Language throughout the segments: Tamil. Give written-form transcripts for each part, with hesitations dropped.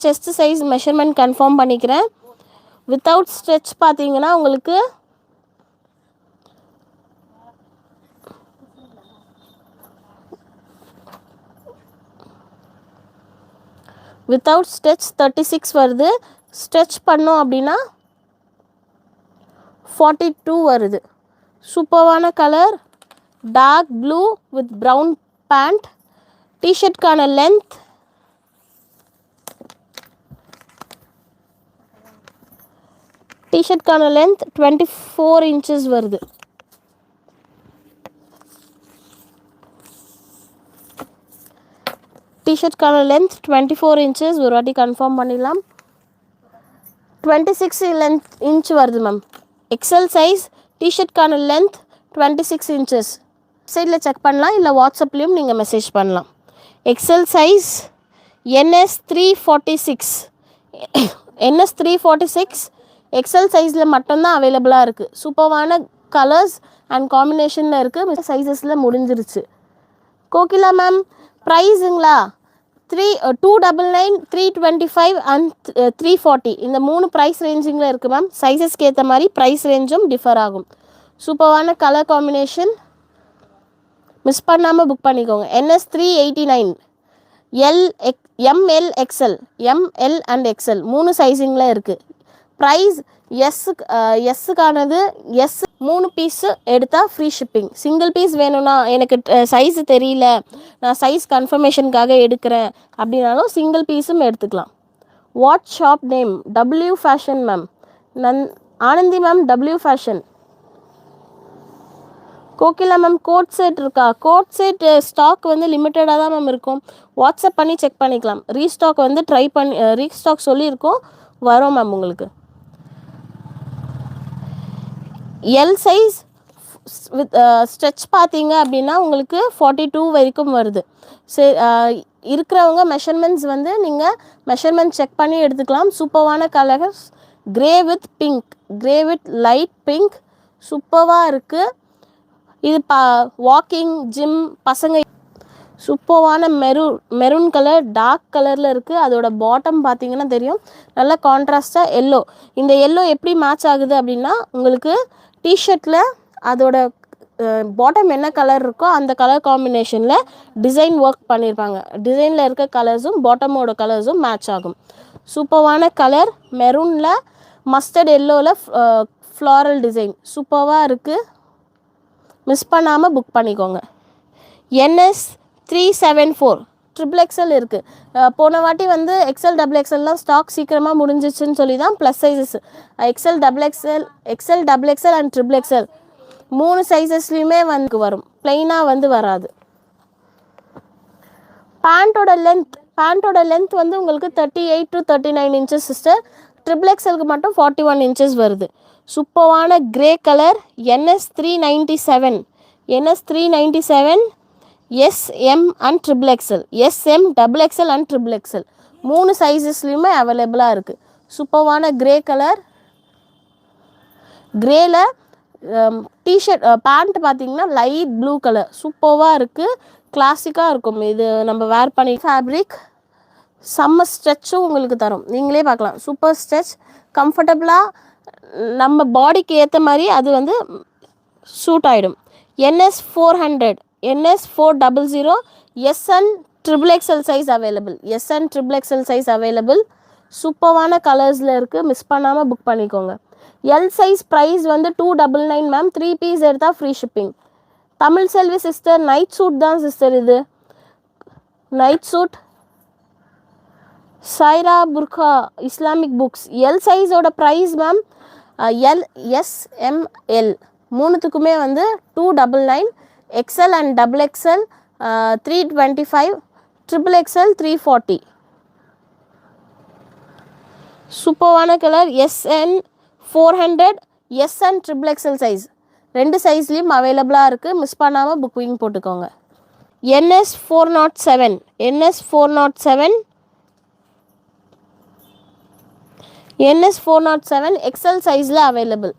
செஸ்ட் சைஸ் மெஷர்மெண்ட் கன்ஃபார்ம் பண்ணிக்கிறேன். வித்தவுட் ஸ்ட்ரெச் பார்த்தீங்கன்னா உங்களுக்கு வித்தவுட் ஸ்ட்ரெச் 36 வருது. ஸ்ட்ரெச் பண்ணோம் அப்படின்னா 42 வருது. சூப்பர்வான colour dark blue with brown pant. டிஷர்ட்கான லென்த் டிஷர்ட்கான லென்த் 24 inches வருது. டிஷர்ட்கான லென்த் 24 inches. ஒரு வாட்டி கன்ஃபார்ம் பண்ணிடலாம். 26 inch வருது மேம். எக்ஸல் சைஸ் டிஷர்ட்கான லென்த் 26 inches. வெப்சைட்டில் செக் பண்ணலாம், இல்லை வாட்ஸ்அப்லேயும் நீங்கள் மெசேஜ் பண்ணலாம். XL size NS 346 NS 346 XL சைஸில் மட்டும்தான் அவைலபிளாக இருக்குது. சூப்பர்வான கலர்ஸ் அண்ட் காம்பினேஷனில் இருக்குது. சைஸஸில் முடிஞ்சிருச்சு. கோகிலா மேம் ப்ரைஸுங்களா 299, 325 அண்ட் 340 இந்த 3 ப்ரைஸ் ரேஞ்சிங்கில் இருக்குது மேம். சைஸஸ்க்கு ஏற்ற மாதிரி ப்ரைஸ் ரேஞ்சும் டிஃபர் ஆகும். சூப்பர்வான கலர் காம்பினேஷன், மிஸ் பண்ணாமல் புக் பண்ணிக்கோங்க. NS 389 ML XL ML and XL 3 சைஸிங்கில் இருக்குது. ப்ரைஸ் எஸ்ஸுக்கானது எஸ் 3 பீஸு எடுத்தால் ஃப்ரீ ஷிப்பிங். சிங்கிள் பீஸ் வேணும்னா எனக்கு சைஸு தெரியல, நான் சைஸ் கன்ஃபர்மேஷனுக்காக எடுக்கிறேன் அப்படின்னாலும் சிங்கிள் பீஸும் எடுத்துக்கலாம். What shop name? W fashion ma'am. Anandhi ma'am W fashion. Kokila ma'am coat set இருக்கா? கோட் செட் ஸ்டாக் வந்து லிமிட்டடாக தான் மேம் இருக்கும். வாட்ஸ்அப் பண்ணி செக் பண்ணிக்கலாம். ரீஸ்டாக் வந்து ட்ரை பண்ணி ரீஸ்டாக் சொல்லியிருக்கோம், வரும் மேம் உங்களுக்கு. எல் சைஸ் வித் ஸ்ட்ரெச் பார்த்தீங்க அப்படின்னா உங்களுக்கு 42 வரைக்கும் வருது. சரி, இருக்கிறவங்க மெஷர்மெண்ட்ஸ் வந்து நீங்கள் மெஷர்மெண்ட் செக் பண்ணி எடுத்துக்கலாம். சூப்பர்வான colours grey with pink, grey with light pink சூப்பராக இருக்குது. இது வாக்கிங் ஜிம் பசங்க. சூப்பர்வான மெரூன் கலர் டார்க் கலரில் இருக்குது. அதோட பாட்டம் பார்த்தீங்கன்னா தெரியும், நல்லா கான்ட்ராஸ்டாக எல்லோ. இந்த எல்லோ எப்படி மேட்ச் ஆகுது அப்படின்னா உங்களுக்கு டிஷர்ட்டில் அதோட பாட்டம் என்ன கலர் இருக்கோ அந்த கலர் காம்பினேஷனில் டிசைன் ஒர்க் பண்ணியிருப்பாங்க. டிசைனில் இருக்க கலர்ஸும் பாட்டமோட கலர்ஸும் மேட்ச் ஆகும். சூப்பர்வான கலர் மெரூனில் மஸ்டர்ட் எல்லோவில் ஃப்ளாரல் டிசைன் சூப்பராக இருக்குது. மிஸ் பண்ணாமல் புக் பண்ணிக்கோங்க. NS 374 XXL இருக்குது. போன வாட்டி வந்து XL XXLலாம் ஸ்டாக் சீக்கிரமாக முடிஞ்சிச்சுன்னு சொல்லி தான் plus sizes XL XXL and XXL 3 சைஸஸ்லையுமே வந்து வரும், ப்ளைனாக வந்து வராது. பேண்ட்டோட லென்த் வந்து உங்களுக்கு 38 to 39 inches சிஸ்டர். XXLக்கு மட்டும் 41 inches வருது. சூப்பர்வான grey colour NS 397 SM and XXL SM XXL and XXL 3 சைஸஸ்லையுமே அவைலபிளாக இருக்குது. சூப்பர்வான கிரே கலர். கிரேல டிஷர்ட் பேண்ட் பார்த்தீங்கன்னா லைட் ப்ளூ கலர் சூப்பராக இருக்குது, கிளாசிக்காக இருக்கும். இது நம்ம வேர் பண்ணி ஃபேப்ரிக் செம்ம ஸ்ட்ரெச்சும் உங்களுக்கு தரும். நீங்களே பார்க்கலாம், சூப்பர் ஸ்ட்ரெச், கம்ஃபர்டபுளாக நம்ம பாடிக்கு ஏற்ற மாதிரி அது வந்து சூட் ஆகிடும். NS 400 NS 400 S and XXL size available. S and XXL size available. சூப்பரான கலர்ஸில் இருக்குது, மிஸ் பண்ணாமல் புக் பண்ணிக்கோங்க. எல் சைஸ் ப்ரைஸ் வந்து 299 மேம். 3 பீஸ் எடுத்தால் free shipping. Tamil Selvi sister night suit தான் சிஸ்டர், இது night suit. Saira Burqa Islamic books. L சைஸோட ப்ரைஸ் மேம் LSML 3த்துக்குமே வந்து 299. XL and XXL 325, XXL 340. சூப்பர்வான colour SN 400 S and XXL size 2 சைஸ்லேயும் அவைலபிளாக இருக்குது. மிஸ் பண்ணாமல் புக்கிங் போட்டுக்கோங்க. NS 407 XL சைஸில் அவைலபிள்.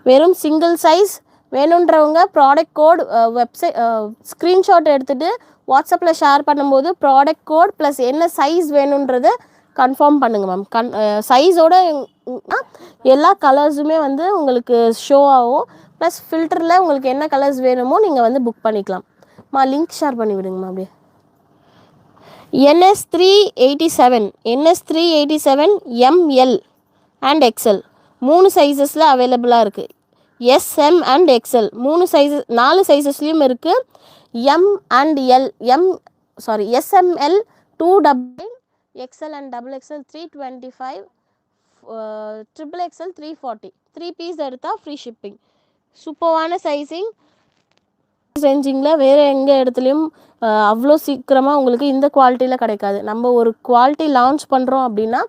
வெறும் சிங்கிள் சைஸ் வேணுன்றவங்க ப்ராடக்ட் கோட் வெப்சைட் ஸ்க்ரீன்ஷாட் எடுத்துகிட்டு வாட்ஸ்அப்பில் ஷேர் பண்ணும்போது ப்ராடக்ட் கோட் ப்ளஸ் என்ன சைஸ் வேணுன்றதை கன்ஃபார்ம் பண்ணுங்கள் மேம். சைஸோட எல்லா கலர்ஸுமே வந்து உங்களுக்கு ஷோ ஆகும். ப்ளஸ் ஃபில்டரில் உங்களுக்கு என்ன கலர்ஸ் வேணுமோ நீங்கள் வந்து புக் பண்ணிக்கலாம். லிங்க் ஷேர் பண்ணி விடுங்கம்மா அப்படியே. NS387 ML அண்ட் எக்ஸல் 3 சைஸஸில் அவைலபிளாக இருக்குது. SM அண்ட் எக்ஸல் 4 சைஸஸ்லேயும் இருக்குது. M and L SML 299, XL and XXL 325, XXL 340. 3 piece எடுத்தால் ஃப்ரீ ஷிப்பிங். சூப்பரான சைஸிங் ரேஞ்சிங்கில் வேறு எங்கள் இடத்துலையும் அவ்வளோ சீக்கிரமாக உங்களுக்கு இந்த குவாலிட்டியில் கிடைக்காது. நம்ம ஒரு குவாலிட்டி லான்ச் பண்ணுறோம் அப்படின்னா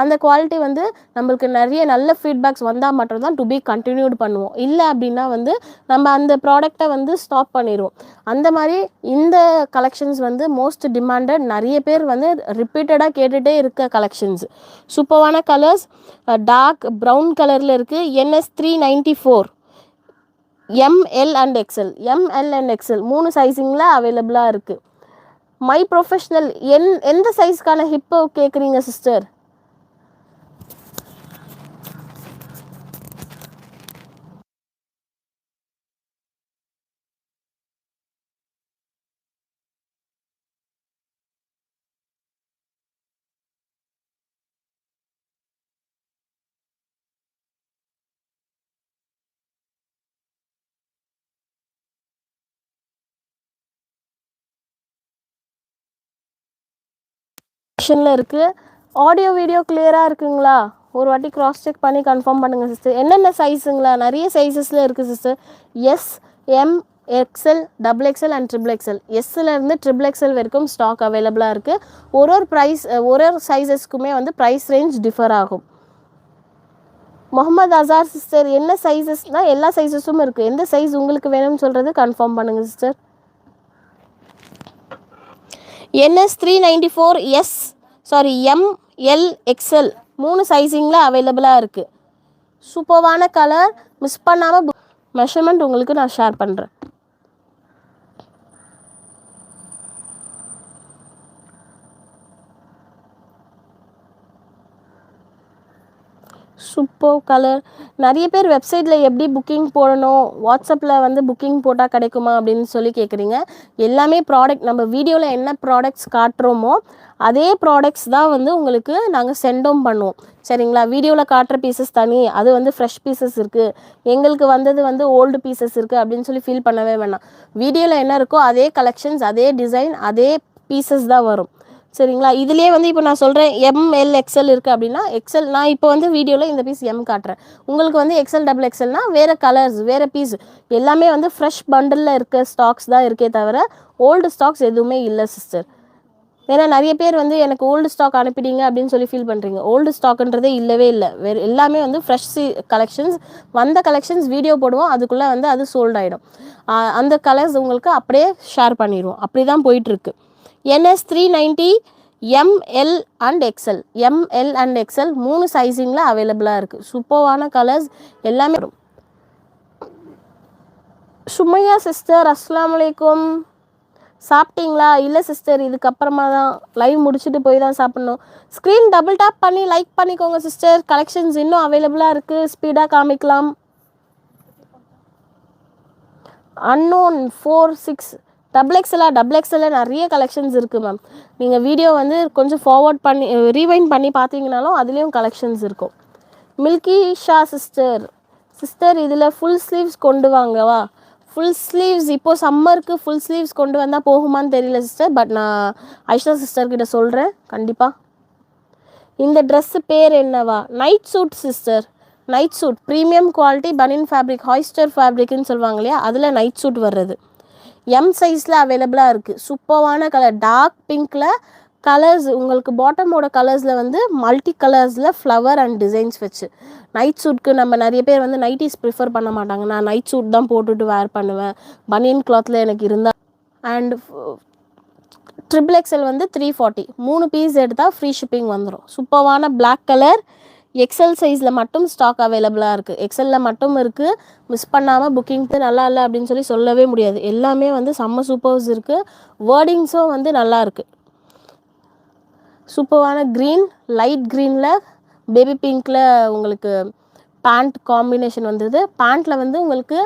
அந்த குவாலிட்டி வந்து நம்மளுக்கு நிறைய நல்ல ஃபீட்பேக்ஸ் வந்தால் மட்டும்தான் டு பி கண்டினியூட் பண்ணுவோம். இல்லை அப்படின்னா வந்து நம்ம அந்த ப்ராடக்டை வந்து ஸ்டாப் பண்ணிடுவோம். அந்த மாதிரி இந்த கலெக்ஷன்ஸ் வந்து மோஸ்ட் டிமாண்டட், நிறைய பேர் வந்து ரிப்பீட்டடாக கேட்டுகிட்டே இருக்க கலெக்ஷன்ஸ். சூப்பரான கலர்ஸ், டார்க் ப்ரௌன் கலரில் இருக்குது. NS394 ML அண்ட் XL 3 சைஸிங்கில் அவைலபிளாக இருக்குது. மை ப்ரொஃபஷ்னல் எந்த சைஸ்க்கான ஹிப்போ கேட்குறீங்க சிஸ்டர்? இருக்குது. ஆடியோ வீடியோ கிளியராக இருக்குங்களா? ஒரு வாட்டி கிராஸ் செக் பண்ணி கன்ஃபார்ம் பண்ணுங்கள் சிஸ்டர். என்னென்ன சைஸுங்களா? நிறைய சைஸஸில் இருக்குது sister. SM, XL, XXL and XXL. எஸ்லேருந்து XXL வரைக்கும் ஸ்டாக் அவைலபிளாக இருக்குது. ஒரு சைஸஸ்க்குமே வந்து ப்ரைஸ் ரேஞ்ச் டிஃபர் ஆகும். முகமது அசார் சிஸ்டர், என்ன சைஸஸ்னால் எல்லா சைஸஸும் இருக்குது. எந்த சைஸ் உங்களுக்கு வேணும்னு சொல்கிறது கன்ஃபார்ம் பண்ணுங்கள் சிஸ்டர். NS394 ML XL 3 சைஸிங்கில் அவைலபிளாக இருக்குது. சூப்பரான கலர், மிஸ் பண்ணாமல் மெஷர்மெண்ட் உங்களுக்கு நான் ஷேர் பண்ணுறேன். Super colour. நிறைய பேர் வெப்சைட்டில் எப்படி புக்கிங் போடணும், வாட்ஸ்அப்பில் வந்து புக்கிங் போட்டால் கிடைக்குமா அப்படின்னு சொல்லி கேட்குறீங்க. எல்லாமே ப்ராடக்ட் நம்ம வீடியோவில் என்ன ப்ராடக்ட்ஸ் காட்டுறோமோ அதே ப்ராடக்ட்ஸ் தான் வந்து உங்களுக்கு நாங்கள் சென்டும் பண்ணுவோம். சரிங்களா? வீடியோவில் காட்டுற பீசஸ் தனி, அது வந்து ஃப்ரெஷ் பீசஸ் இருக்குது, எங்களுக்கு வந்தது வந்து ஓல்டு பீசஸ் இருக்குது அப்படின்னு சொல்லி ஃபீல் பண்ணவே வேணாம். வீடியோவில் என்ன இருக்கோ அதே கலெக்ஷன்ஸ், அதே டிசைன், அதே பீசஸ் தான் வரும். சரிங்களா? இதுலேயே வந்து இப்போ நான் சொல்கிறேன் ML XL இருக்குது அப்படின்னா XL, நான் இப்போ வந்து வீடியோவில் இந்த பீஸ் M காட்டுறேன். உங்களுக்கு வந்து XL XXLனால் வேறு கலர்ஸ், வேறு பீஸ், எல்லாமே வந்து ஃப்ரெஷ் பண்டலில் இருக்க ஸ்டாக்ஸ் தான் இருக்கே தவிர ஓல்டு ஸ்டாக்ஸ் எதுவுமே இல்லை சிஸ்டர். ஏன்னா நிறைய பேர் வந்து எனக்கு ஓல்டு ஸ்டாக் அனுப்பிட்டீங்க அப்படின்னு சொல்லி ஃபீல் பண்ணுறீங்க. ஓல்டு ஸ்டாக்குன்றதே இல்லவே இல்லை. வேறு எல்லாமே வந்து ஃப்ரெஷ் கலெக்ஷன்ஸ். வந்த கலெக்ஷன்ஸ் வீடியோ போடுவோம், அதுக்குள்ளே வந்து அது சோல்ட் ஆகிடும். அந்த கலர்ஸ் உங்களுக்கு அப்படியே ஷேர் பண்ணிடுவோம். அப்படி தான் போயிட்டுருக்கு. NS390 ML அண்ட் XL 3 சைஸிங்கில் அவைலபிளாக இருக்குது. சூப்பரான கலர்ஸ் எல்லாமே வரும். சுமையா சிஸ்டர், அஸ்ஸலாமு அலைக்கும். சாப்பிட்டீங்களா? இல்லை சிஸ்டர், இதுக்கப்புறமா தான் லைவ் முடிச்சுட்டு போய் தான் சாப்பிட்ணும். ஸ்க்ரீன் டபுள் டேப் பண்ணி லைக் பண்ணிக்கோங்க சிஸ்டர். கலெக்ஷன்ஸ் இன்னும் அவைலபிளாக இருக்குது, ஸ்பீடாக காமிக்கலாம். அன்னோன் 46 XXL நிறைய கலெக்ஷன்ஸ் இருக்குது மேம். நீங்கள் வீடியோ வந்து கொஞ்சம் ஃபார்வர்ட் பண்ணி ரீவைண்ட் பண்ணி பார்த்தீங்கனாலும் அதுலேயும் கலெக்ஷன்ஸ் இருக்கும். மில்கி ஷா சிஸ்டர் இதில் ஃபுல் ஸ்லீவ்ஸ் கொண்டு வாங்கவா? ஃபுல் ஸ்லீவ்ஸ் இப்போது சம்மருக்கு ஃபுல் ஸ்லீவ்ஸ் கொண்டு வந்தால் போகுமான்னு தெரியல சிஸ்டர். பட் நான் ஐஷா சிஸ்டர்கிட்ட சொல்கிறேன் கண்டிப்பாக. இந்த ட்ரெஸ்ஸு பேர் என்னவா? Night suit sister. Night suit premium quality பனின் ஃபேப்ரிக், ஹாய்ஸ்டர் ஃபேப்ரிக்னு சொல்லுவாங்க இல்லையா, அதில் நைட் சூட் வர்றது. M சைஸில் அவைலபிளாக இருக்குது. சூப்பரான கலர், டார்க் பிங்க்கில் கலர்ஸ். உங்களுக்கு பாட்டமோட கலர்ஸில் வந்து மல்டி கலர்ஸில் ஃப்ளவர் அண்ட் டிசைன்ஸ் வச்சு. நைட் சூட்க்கு நம்ம நிறைய பேர் வந்து நைட்டிஸ் ப்ரிஃபர் பண்ண மாட்டாங்க. நான் நைட் சூட் தான் போட்டுட்டு வேர் பண்ணுவேன். பனியன் கிளாத்தில் எனக்கு இருந்தால். அண்ட் XXL வந்து 340. 3 பீஸ் எடுத்தால் ஃப்ரீ ஷிப்பிங் வந்துடும். சூப்பரான பிளாக் கலர். எக்ஸல் சைஸில் மட்டும் ஸ்டாக் அவைலபிளாக இருக்குது. எக்ஸலில் மட்டும் இருக்குது. மிஸ் பண்ணாமல் புக்கிங் நல்லா இல்லை அப்படின்னு சொல்லவே முடியாது. எல்லாமே வந்து செம்ம சூப்பர்ஸ் இருக்குது. வேர்டிங்ஸும் வந்து நல்லா இருக்குது. சூப்பரான க்ரீன், லைட் க்ரீனில் பேபி பிங்க்கில் உங்களுக்கு பேண்ட் காம்பினேஷன் வந்தது. பேண்ட்டில் வந்து உங்களுக்கு